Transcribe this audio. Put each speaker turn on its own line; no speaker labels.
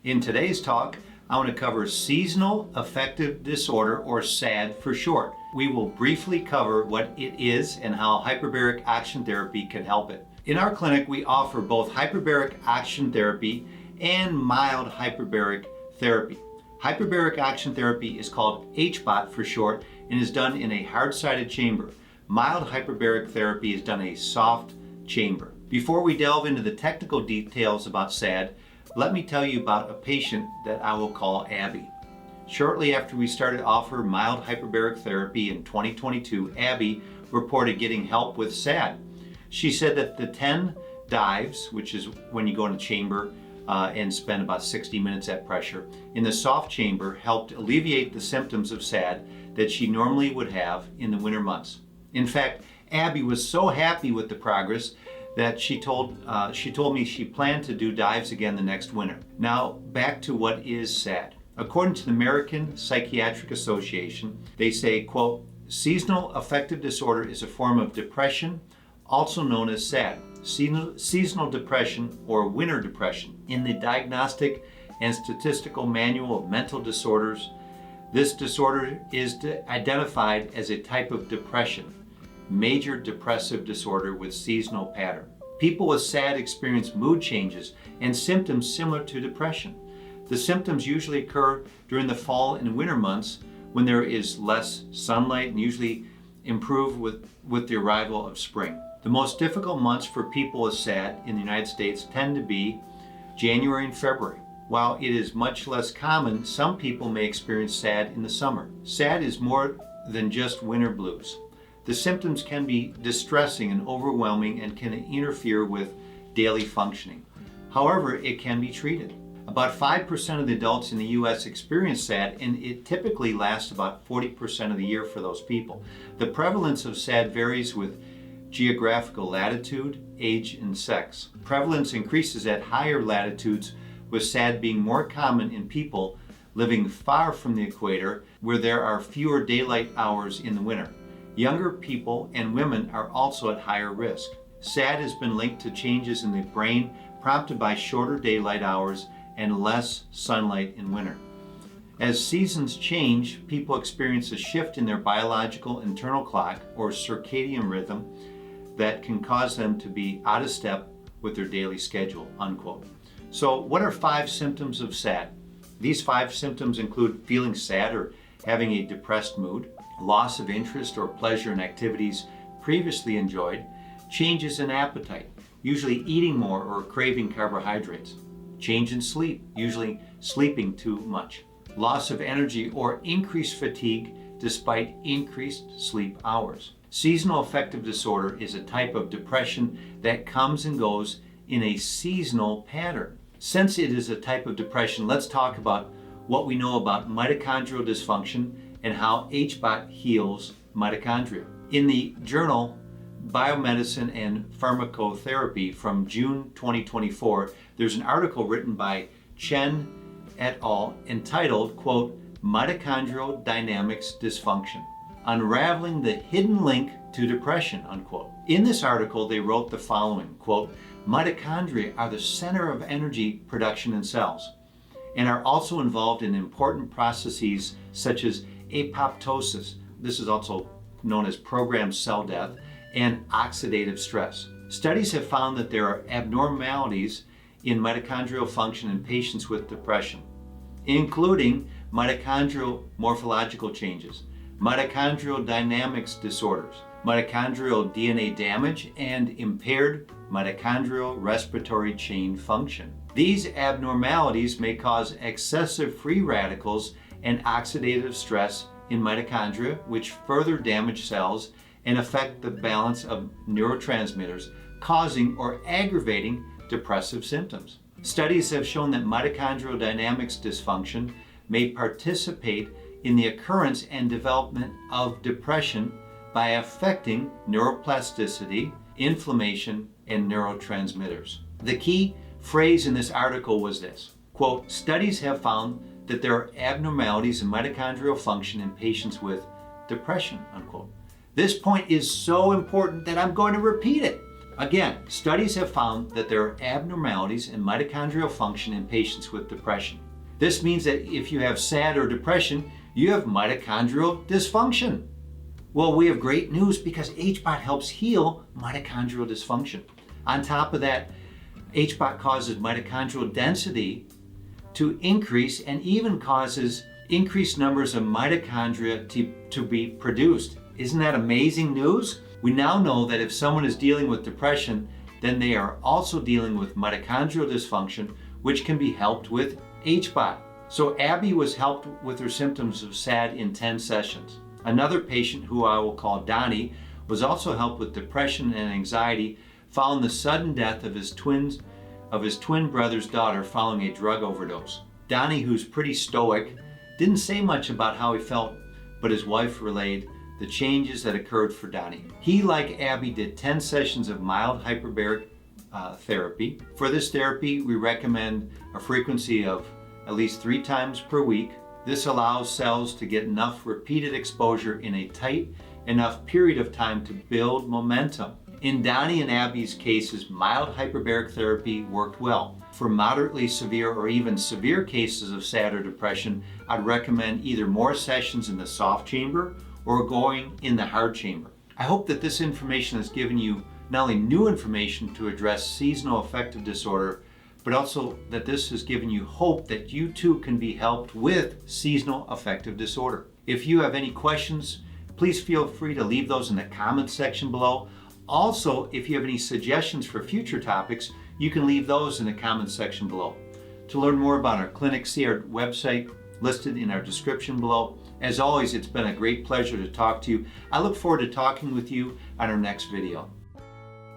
In today's talk, I want to cover seasonal affective disorder, or SAD for short. We will briefly cover what it is and how hyperbaric oxygen therapy can help it. In our clinic, we offer both hyperbaric oxygen therapy and mild hyperbaric therapy. Hyperbaric oxygen therapy is called HBOT for short and is done in a hard-sided chamber. Mild hyperbaric therapy is done in a soft chamber. Before we delve into the technical details about SAD, let me tell you about a patient that I will call Abby. Shortly after we started to offer mild hyperbaric therapy in 2022, Abby reported getting help with SAD. She said that the 10 dives, which is when you go in a chamber and spend about 60 minutes at pressure, in the soft chamber helped alleviate the symptoms of SAD that she normally would have in the winter months. In fact, Abby was so happy with the progress that she told me she planned to do dives again the next winter. Now, back to what is SAD. According to the American Psychiatric Association, they say, quote, seasonal affective disorder is a form of depression, also known as SAD. Seasonal depression or winter depression. In the Diagnostic and Statistical Manual of Mental Disorders, this disorder is identified as a type of depression, major depressive disorder with seasonal pattern. People with SAD experience mood changes and symptoms similar to depression. The symptoms usually occur during the fall and winter months when there is less sunlight and usually improve with the arrival of spring. The most difficult months for people with SAD in the United States tend to be January and February. While it is much less common, some people may experience SAD in the summer. SAD is more than just winter blues. The symptoms can be distressing and overwhelming and can interfere with daily functioning. However, it can be treated. About 5% of the adults in the U.S. experience SAD, and it typically lasts about 40% of the year for those people. The prevalence of SAD varies with geographical latitude, age, and sex. Prevalence increases at higher latitudes, with SAD being more common in people living far from the equator where there are fewer daylight hours in the winter. Younger people and women are also at higher risk. SAD has been linked to changes in the brain prompted by shorter daylight hours and less sunlight in winter. As seasons change, people experience a shift in their biological internal clock or circadian rhythm that can cause them to be out of step with their daily schedule, unquote. So what are 5 symptoms of SAD? These 5 symptoms include feeling sad or having a depressed mood, loss of interest or pleasure in activities previously enjoyed, changes in appetite, usually eating more or craving carbohydrates, change in sleep, usually sleeping too much, loss of energy or increased fatigue despite increased sleep hours. Seasonal affective disorder is a type of depression that comes and goes in a seasonal pattern. Since it is a type of depression, let's talk about what we know about mitochondrial dysfunction and how HBOT heals mitochondria. In the journal Biomedicine and Pharmacotherapy from June 2024, there's an article written by Chen et al. Entitled, quote, Mitochondrial Dynamics Dysfunction, Unraveling the Hidden Link to Depression, unquote. In this article, they wrote the following, quote, mitochondria are the center of energy production in cells and are also involved in important processes such as apoptosis, this is also known as programmed cell death, and oxidative stress. Studies have found that there are abnormalities in mitochondrial function in patients with depression, including mitochondrial morphological changes, mitochondrial dynamics disorders, mitochondrial DNA damage, and impaired mitochondrial respiratory chain function. These abnormalities may cause excessive free radicals and oxidative stress in mitochondria, which further damage cells and affect the balance of neurotransmitters, causing or aggravating depressive symptoms. Studies have shown that mitochondrial dynamics dysfunction may participate in the occurrence and development of depression by affecting neuroplasticity, inflammation, and neurotransmitters. The key phrase in this article was this, quote, studies have found that there are abnormalities in mitochondrial function in patients with depression, unquote. This point is so important that I'm going to repeat it. Again, studies have found that there are abnormalities in mitochondrial function in patients with depression. This means that if you have SAD or depression, you have mitochondrial dysfunction. Well, we have great news because HBOT helps heal mitochondrial dysfunction. On top of that, HBOT causes mitochondrial density to increase and even causes increased numbers of mitochondria to be produced. Isn't that amazing news? We now know that if someone is dealing with depression, then they are also dealing with mitochondrial dysfunction, which can be helped with HBOT. So Abby was helped with her symptoms of SAD in 10 sessions. Another patient, who I will call Donnie, was also helped with depression and anxiety following the sudden death of his twin brother's daughter following a drug overdose. Donnie, who's pretty stoic, didn't say much about how he felt, but his wife relayed the changes that occurred for Donnie. He, like Abby, did 10 sessions of mild hyperbaric therapy. For this therapy, we recommend a frequency of at least 3 times per week. This allows cells to get enough repeated exposure in a tight enough period of time to build momentum. In Donnie and Abby's cases, mild hyperbaric therapy worked well. For moderately severe or even severe cases of SAD or depression, I'd recommend either more sessions in the soft chamber or going in the hard chamber. I hope that this information has given you not only new information to address seasonal affective disorder, but also that this has given you hope that you too can be helped with seasonal affective disorder. If you have any questions, please feel free to leave those in the comments section below. Also, if you have any suggestions for future topics, you can leave those in the comments section below. To learn more about our clinic, see our website listed in our description below. As always, it's been a great pleasure to talk to you. I look forward to talking with you on our next video.